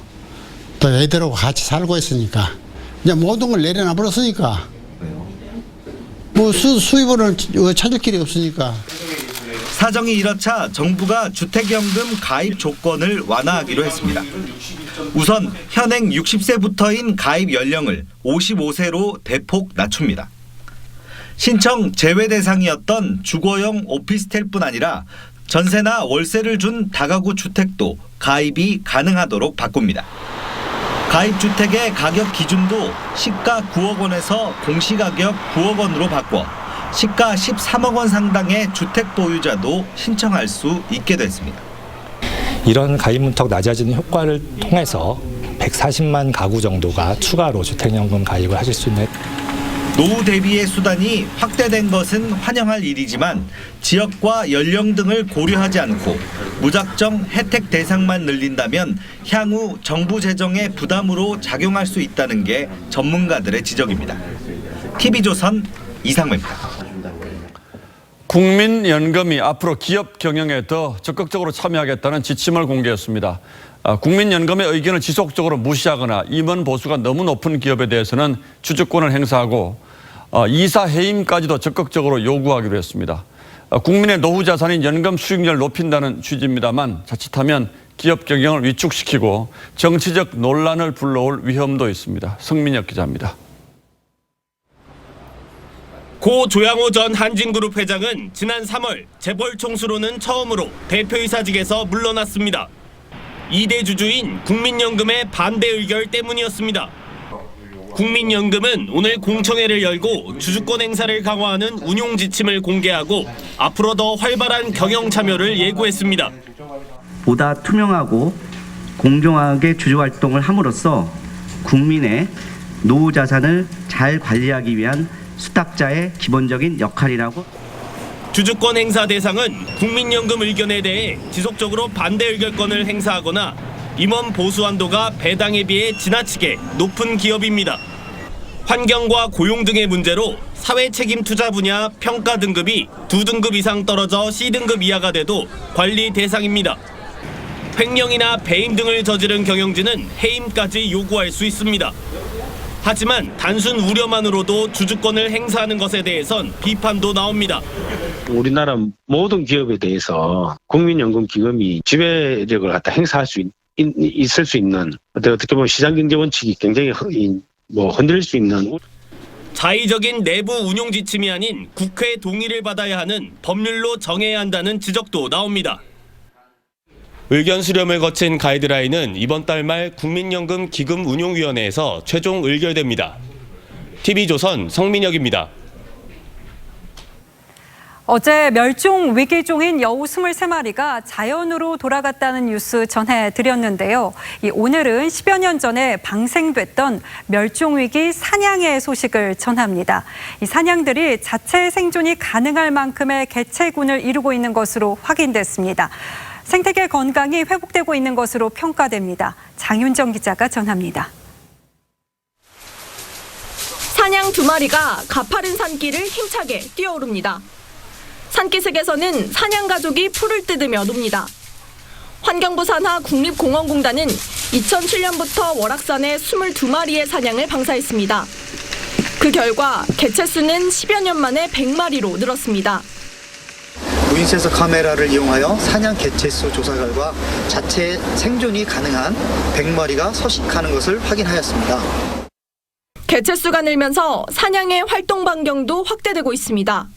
Speaker 20: 또 애들하고 같이 살고 있으니까 이제 모든 걸 내려놔 버렸으니까 수입을 찾을 길이 없으니까.
Speaker 14: 사정이 이렇자 정부가 주택연금 가입 조건을 완화하기로 했습니다. 우선 현행 60세부터인 가입 연령을 55세로 대폭 낮춥니다. 신청 제외 대상이었던 주거용 오피스텔뿐 아니라 전세나 월세를 준 다가구 주택도 가입이 가능하도록 바꿉니다. 가입 주택의 가격 기준도 시가 9억 원에서 공시가격 9억 원으로 바꿔 시가 13억 원 상당의 주택 보유자도 신청할 수 있게 됐습니다.
Speaker 22: 이런 가입 문턱 낮아지는 효과를 통해서
Speaker 4: 140만 가구 정도가 추가로 주택연금 가입을 하실 수 있는.
Speaker 6: 노후 대비의 수단이 확대된 것은 환영할 일이지만 지역과 연령 등을 고려하지 않고 무작정 혜택 대상만 늘린다면 향후 정부 재정의 부담으로 작용할 수 있다는 게 전문가들의 지적입니다. TV조선 이상매입니다.
Speaker 2: 국민연금이 앞으로 기업 경영에 더 적극적으로 참여하겠다는 지침을 공개했습니다. 국민연금의 의견을 지속적으로 무시하거나 임원 보수가 너무 높은 기업에 대해서는 주주권을 행사하고 이사 해임까지도 적극적으로 요구하기로 했습니다. 국민의 노후 자산인 연금 수익률을 높인다는 취지입니다만 자칫하면 기업 경영을 위축시키고 정치적 논란을 불러올 위험도 있습니다. 성민혁 기자입니다.
Speaker 22: 고 조양호 전 한진그룹 회장은 지난 3월 재벌 총수로는 처음으로 대표이사직에서 물러났습니다. 2대 주주인 국민연금의 반대 의결 때문이었습니다. 국민연금은 오늘 공청회를 열고 주주권 행사를 강화하는 운용 지침을 공개하고 앞으로 더 활발한 경영 참여를 예고했습니다.
Speaker 23: 보다 투명하고 공정하게 주주 활동을 함으로써 국민의 노후 자산을 잘 관리하기 위한 수탁자의 기본적인 역할이라고.
Speaker 22: 주주권 행사 대상은 국민연금 의견에 대해 지속적으로 반대 의결권을 행사하거나 임원 보수 한도가 배당에 비해 지나치게 높은 기업입니다. 환경과 고용 등의 문제로 사회 책임 투자 분야 평가 등급이 2등급 이상 떨어져 C등급 이하가 돼도 관리 대상입니다. 횡령이나 배임 등을 저지른 경영진은 해임까지 요구할 수 있습니다. 하지만 단순 우려만으로도 주주권을 행사하는 것에 대해선 비판도 나옵니다.
Speaker 24: 우리나라 모든 기업에 대해서 국민연금기금이 지배력을 갖다 행사할 수 있을 수 있는 어떻게 보면 시장경제 원칙이 굉장히 흔들릴 수 있는
Speaker 22: 자의적인 내부 운용 지침이 아닌 국회 동의를 받아야 하는 법률로 정해야 한다는 지적도 나옵니다. 의견 수렴을 거친 가이드라인은 이번 달 말 국민연금 기금운용위원회에서 최종 의결됩니다. TV조선 성민혁입니다.
Speaker 1: 어제 멸종 위기종인 여우 23마리가 자연으로 돌아갔다는 뉴스 전해드렸는데요. 오늘은 10여 년 전에 방생됐던 멸종위기 사냥의 소식을 전합니다. 이 사냥들이 자체 생존이 가능할 만큼의 개체군을 이루고 있는 것으로 확인됐습니다. 생태계 건강이 회복되고 있는 것으로 평가됩니다. 장윤정 기자가 전합니다.
Speaker 10: 사냥 2마리가 가파른 산길을 힘차게 뛰어오릅니다. 산기슭에서는 사냥 가족이 풀을 뜯으며 놉니다. 환경부 산하 국립공원공단은 2007년부터 월악산에 22마리의 사냥을 방사했습니다. 그 결과 개체수는 10여 년 만에 100마리로 늘었습니다.
Speaker 25: 무인센서 카메라를 이용하여 사냥 개체수 조사 결과 자체 생존이 가능한 100마리가 서식하는 것을 확인하였습니다.
Speaker 10: 개체수가 늘면서 사냥의 활동 반경도 확대되고 있습니다.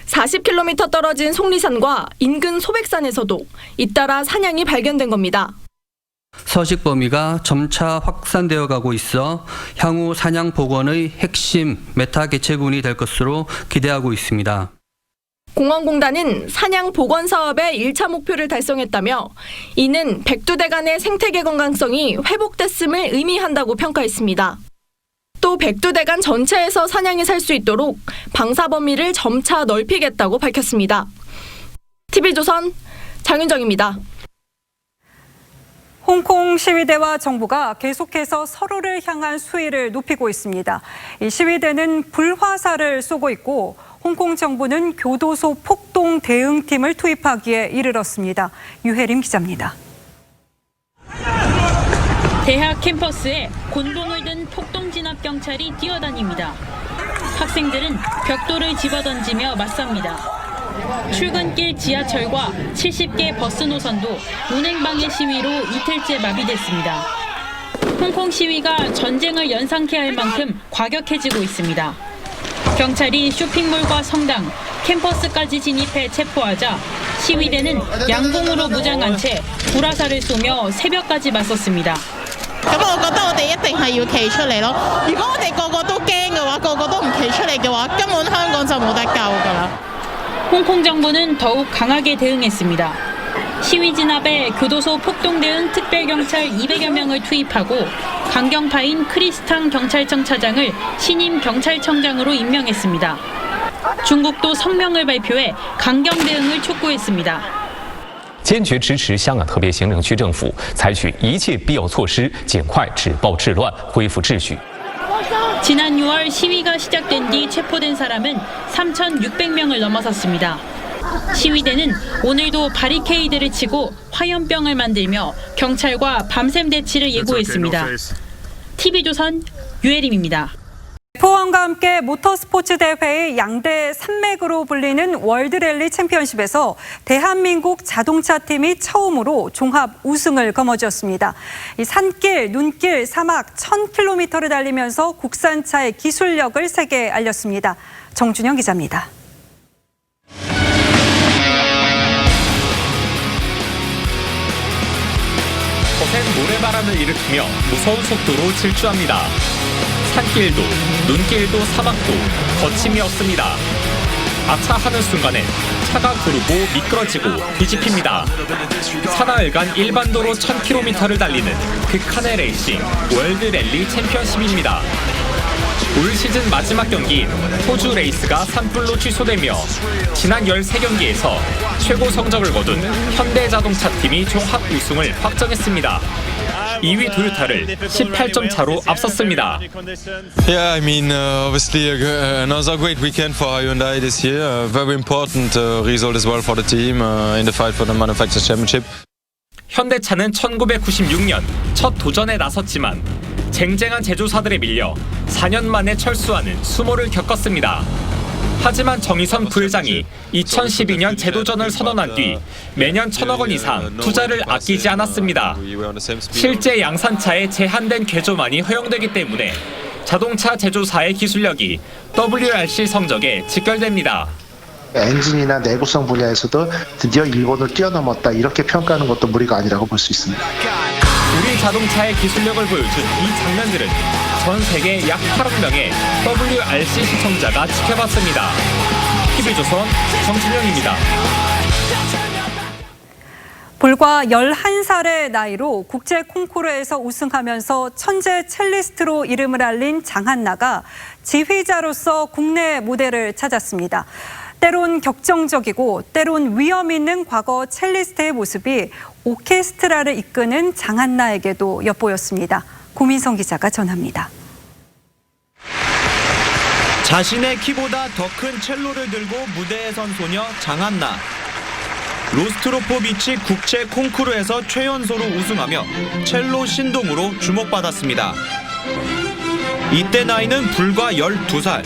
Speaker 10: 40km 떨어진 속리산과 인근 소백산에서도 잇따라 사냥이 발견된 겁니다.
Speaker 26: 서식 범위가 점차 확산되어 가고 있어 향후 사냥 복원의 핵심 메타 개체군이 될 것으로 기대하고 있습니다.
Speaker 10: 공원공단은 사냥 복원 사업의 1차 목표를 달성했다며 이는 백두대간의 생태계 건강성이 회복됐음을 의미한다고 평가했습니다. 또 백두대간 전체에서 사냥이 살 수 있도록 방사 범위를 점차 넓히겠다고 밝혔습니다. TV조선 장윤정입니다.
Speaker 1: 홍콩 시위대와 정부가 계속해서 서로를 향한 수위를 높이고 있습니다. 이 시위대는 불화살을 쏘고 있고 홍콩 정부는 교도소 폭동 대응팀을 투입하기에 이르렀습니다. 유혜림 기자입니다.
Speaker 12: 대학 캠퍼스에 곤봉을 든 폭동 진압 경찰이 뛰어다닙니다. 학생들은 벽돌을 집어던지며 맞섭니다. 출근길 지하철과 70개 버스 노선도 운행방해 시위로 이틀째 마비됐습니다. 홍콩 시위가 전쟁을 연상케 할 만큼 과격해지고 있습니다. 경찰이 쇼핑몰과 성당, 캠퍼스까지 진입해 체포하자 시위대는 양궁으로 무장한 채 불화살을 쏘며 새벽까지 맞섰습니다.
Speaker 27: 咁我覺得我哋一定係要企出嚟咯。如果我哋個個都驚嘅話，個個都唔企出嚟嘅話，根本香港就冇得救㗎啦。
Speaker 12: 홍콩 정부는 더욱 강하게 대응했습니다. 시위 진압에 교도소 폭동 대응 특별경찰 200여 명을 투입하고 강경파인 크리스탕 경찰청 차장을 신임 경찰청장으로 임명했습니다. 중국도 성명을 발표해 강경 대응을 촉구했습니다.
Speaker 5: 坚决支持香港特别行政区政府采取一切必要措施，尽快止暴制乱，恢复秩序。
Speaker 12: 지난 6월 시위가 시작된 뒤 체포된 사람은 3,600명을 넘어섰습니다. 시위대는 오늘도 바리케이드를 치고 화염병을 만들며 경찰과 밤샘 대치를 예고했습니다. TV조선 유혜림입니다.
Speaker 1: F1과 함께 모터스포츠 대회의 양대 산맥으로 불리는 월드랠리 챔피언십에서 대한민국 자동차팀이 처음으로 종합 우승을 거머쥐었습니다. 이 산길, 눈길, 사막 1,000km를 달리면서 국산차의 기술력을 세계에 알렸습니다. 정준영 기자입니다.
Speaker 9: 거센 모래바람을 일으키며 무서운 속도로 질주합니다. 산길도 눈길도 사막도 거침이 없습니다. 아차 하는 순간엔 차가 구르고 미끄러지고 뒤집힙니다. 산하을간 일반도로 1000km를 달리는 극한의 레이싱 월드랠리 챔피언십입니다. 올 시즌 마지막 경기인 호주 레이스가 산불로 취소되며 지난 13경기에서 최고 성적을 거둔 현대자동차팀이 종합 우승을 확정했습니다. 2위 토요타를 18점 차로 앞섰습니다.
Speaker 11: Yeah, I mean, obviously another great weekend for Hyundai this year. Very important result as well for the team in the fight for the Manufacturers Championship.
Speaker 9: 현대차는 1996년 첫 도전에 나섰지만 쟁쟁한 제조사들에 밀려 4년 만에 철수하는 수모를 겪었습니다. 하지만 정의선 부회장이 2012년 재도전을 선언한 뒤 매년 1,000억 원 이상 투자를 아끼지 않았습니다. 실제 양산차의 제한된 개조만이 허용되기 때문에 자동차 제조사의 기술력이 WRC 성적에 직결됩니다.
Speaker 13: 엔진이나 내구성 분야에서도 드디어 일본을 뛰어넘었다 이렇게 평가하는 것도 무리가 아니라고 볼 수 있습니다.
Speaker 9: 우리 자동차의 기술력을 보여준 이 장면들은 전 세계 약 8억 명의 WRC 시청자가 지켜봤습니다. TV조선 정준영입니다.
Speaker 1: 불과 11살의 나이로 국제 콩쿠르에서 우승하면서 천재 첼리스트로 이름을 알린 장한나가 지휘자로서 국내 무대를 찾았습니다. 때론 격정적이고 때론 위험 있는 과거 첼리스트의 모습이 오케스트라를 이끄는 장한나에게도 엿보였습니다. 고민성 기자가 전합니다.
Speaker 6: 자신의 키보다 더 큰 첼로를 들고 무대에 선 소녀 장한나. 로스트로포비치 국제 콩쿠르에서 최연소로 우승하며 첼로 신동으로 주목받았습니다. 이때 나이는 불과 12살.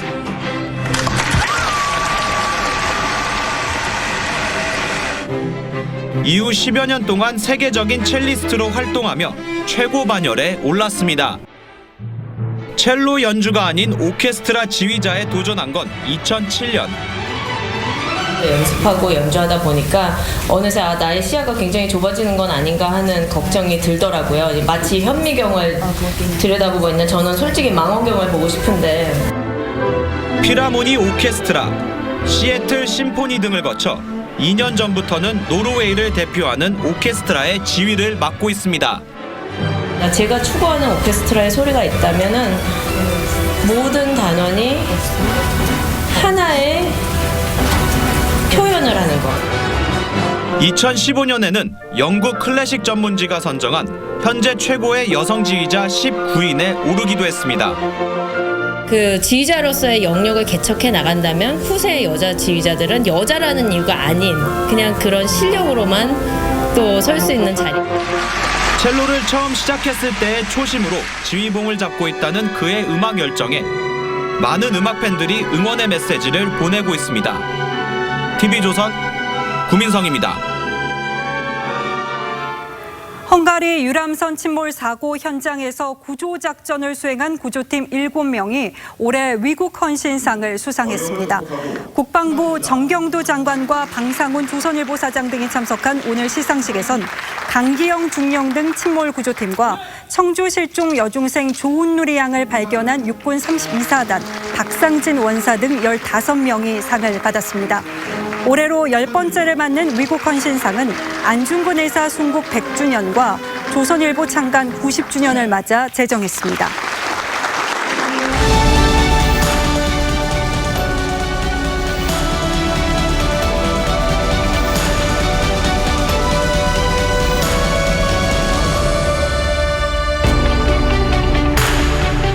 Speaker 6: 이후 10여 년 동안 세계적인 첼리스트로 활동하며 최고 반열에 올랐습니다. 첼로 연주가 아닌 오케스트라 지휘자에 도전한 건 2007년.
Speaker 15: 연습하고 연주하다 보니까 어느새 나의 시야가 굉장히 좁아지는 건 아닌가 하는 걱정이 들더라고요. 마치 현미경을 들여다보고 있는 저는 솔직히 망원경을 보고 싶은데.
Speaker 6: 필하모니 오케스트라, 시애틀 심포니 등을 거쳐 2년 전부터는 노르웨이를 대표하는 오케스트라의 지휘를 맡고 있습니다.
Speaker 15: 제가 추구하는 오케스트라의 소리가 있다면은 모든 단원이 하나의 표현을 하는 것.
Speaker 6: 2015년에는 영국 클래식 전문지가 선정한 현재 최고의 여성 지휘자 19인에 오르기도 했습니다.
Speaker 15: 그 지휘자로서의 영역을 개척해 나간다면 후세의 여자 지휘자들은 여자라는 이유가 아닌 그냥 그런 실력으로만 또 설 수 있는 자리.
Speaker 6: 첼로를 처음 시작했을 때의 초심으로 지휘봉을 잡고 있다는 그의 음악 열정에 많은 음악 팬들이 응원의 메시지를 보내고 있습니다. TV조선 구민성입니다.
Speaker 1: 헝가리 유람선 침몰 사고 현장에서 구조작전을 수행한 구조팀 7명이 올해 위국 헌신상을 수상했습니다. 국방부 정경두 장관과 방상훈 조선일보 사장 등이 참석한 오늘 시상식에선 강기영 중령 등 침몰 구조팀과 청주 실종 여중생 조은누리 양을 발견한 육군 32사단 박상진 원사 등 15명이 상을 받았습니다. 올해로 10번째를 맞는 위국 헌신상은 안중근 의사 순국 100주년과 조선일보 창간 90주년을 맞아 제정했습니다.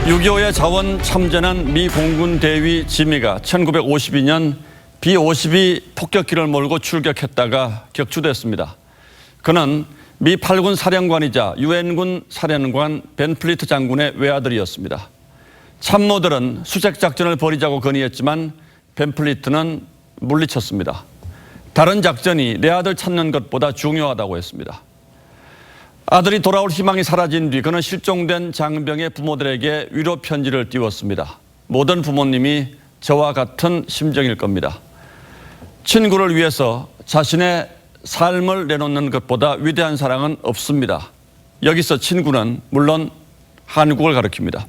Speaker 2: (6.25의) 자원 참전한 미 공군 대위 지미가 1952년 B-52 폭격기를 몰고 출격했다가 격추됐습니다. 그는 미 8군 사령관이자 유엔군 사령관 벤플리트 장군의 외아들이었습니다. 참모들은 수색작전을 벌이자고 건의했지만 벤플리트는 물리쳤습니다. 다른 작전이 내 아들 찾는 것보다 중요하다고 했습니다. 아들이 돌아올 희망이 사라진 뒤 그는 실종된 장병의 부모들에게 위로 편지를 띄웠습니다. 모든 부모님이 저와 같은 심정일 겁니다. 친구를 위해서 자신의 삶을 내놓는 것보다 위대한 사랑은 없습니다. 여기서 친구는 물론 한국을 가리킵니다.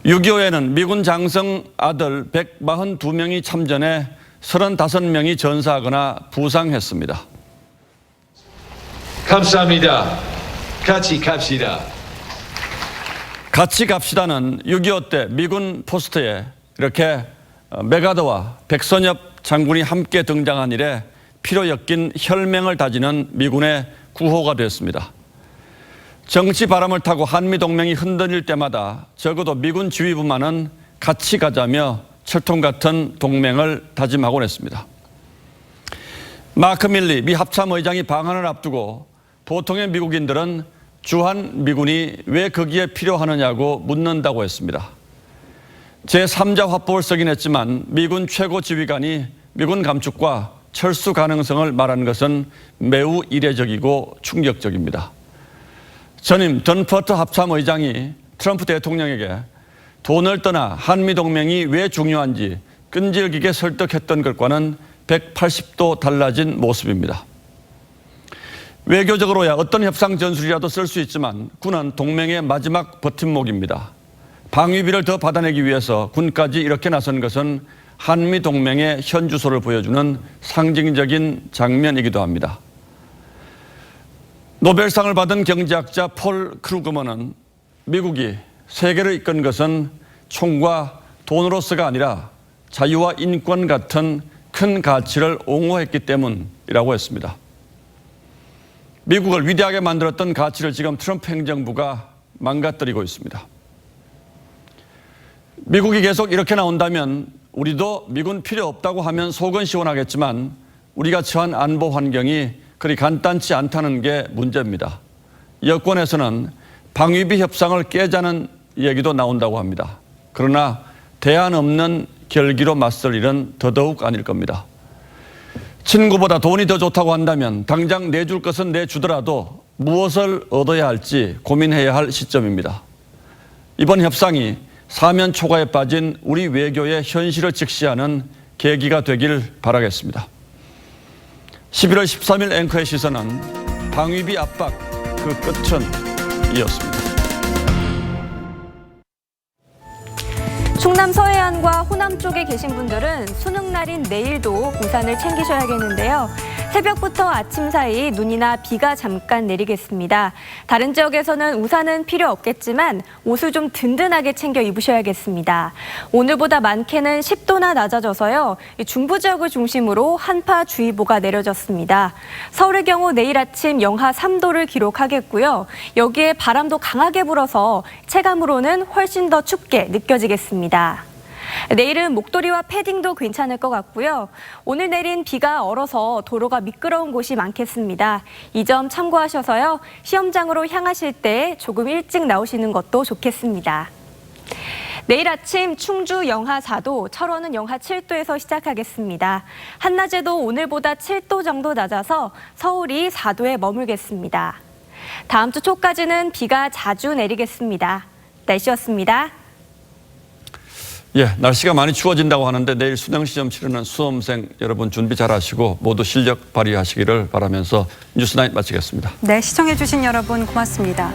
Speaker 2: 6.25에는 미군 장성 아들 142명이 참전해 35명이 전사하거나 부상했습니다.
Speaker 3: 감사합니다. 같이 갑시다.
Speaker 2: 같이 갑시다는 6.25 때 미군 포스트에 이렇게 메가더와 백선엽 장군이 함께 등장한 이래 피로 엮인 혈맹을 다지는 미군의 구호가 됐습니다. 정치 바람을 타고 한미동맹이 흔들릴 때마다 적어도 미군 지휘부만은 같이 가자며 철통 같은 동맹을 다짐하곤 했습니다. 마크 밀리 미 합참의장이 방한을 앞두고 보통의 미국인들은 주한 미군이 왜 거기에 필요하느냐고 묻는다고 했습니다. 제3자 화법을 쓰긴 했지만 미군 최고 지휘관이 미군 감축과 철수 가능성을 말하는 것은 매우 이례적이고 충격적입니다. 전임 던퍼트 합참의장이 트럼프 대통령에게 돈을 떠나 한미동맹이 왜 중요한지 끈질기게 설득했던 것과는 180도 달라진 모습입니다. 외교적으로야 어떤 협상 전술이라도 쓸 수 있지만 군은 동맹의 마지막 버팀목입니다. 방위비를 더 받아내기 위해서 군까지 이렇게 나선 것은 한미동맹의 현주소를 보여주는 상징적인 장면이기도 합니다. 노벨상을 받은 경제학자 폴 크루그먼은 미국이 세계를 이끈 것은 총과 돈으로서가 아니라 자유와 인권 같은 큰 가치를 옹호했기 때문이라고 했습니다. 미국을 위대하게 만들었던 가치를 지금 트럼프 행정부가 망가뜨리고 있습니다. 미국이 계속 이렇게 나온다면 우리도 미군 필요 없다고 하면 속은 시원하겠지만 우리가 처한 안보 환경이 그리 간단치 않다는 게 문제입니다. 여권에서는 방위비 협상을 깨자는 얘기도 나온다고 합니다. 그러나 대안 없는 결기로 맞설 일은 더더욱 아닐 겁니다. 친구보다 돈이 더 좋다고 한다면 당장 내줄 것은 내주더라도 무엇을 얻어야 할지 고민해야 할 시점입니다. 이번 협상이 사면 초과에 빠진 우리 외교의 현실을 직시하는 계기가 되길 바라겠습니다. 11월 13일 앵커의 시선은 방위비 압박 그 끝은 이었습니다.
Speaker 7: 충남 서해안과 호남 쪽에 계신 분들은 수능 날인 내일도 우산을 챙기셔야겠는데요. 새벽부터 아침 사이 눈이나 비가 잠깐 내리겠습니다. 다른 지역에서는 우산은 필요 없겠지만 옷을 좀 든든하게 챙겨 입으셔야겠습니다. 오늘보다 많게는 10도나 낮아져서요. 중부 지역을 중심으로 한파주의보가 내려졌습니다. 서울의 경우 내일 아침 영하 3도를 기록하겠고요. 여기에 바람도 강하게 불어서 체감으로는 훨씬 더 춥게 느껴지겠습니다. 내일은 목도리와 패딩도 괜찮을 것 같고요. 오늘 내린 비가 얼어서 도로가 미끄러운 곳이 많겠습니다. 이 점 참고하셔서요. 시험장으로 향하실 때 조금 일찍 나오시는 것도 좋겠습니다. 내일 아침 충주 영하 4도, 철원은 영하 7도에서 시작하겠습니다. 한낮에도 오늘보다 7도 정도 낮아서 서울이 4도에 머물겠습니다. 다음 주 초까지는 비가 자주 내리겠습니다. 날씨였습니다.
Speaker 2: 예, 날씨가 많이 추워진다고 하는데 내일 수능시험 치르는 수험생 여러분 준비 잘하시고 모두 실력 발휘하시기를 바라면서 뉴스9 마치겠습니다.
Speaker 1: 네, 시청해주신 여러분 고맙습니다.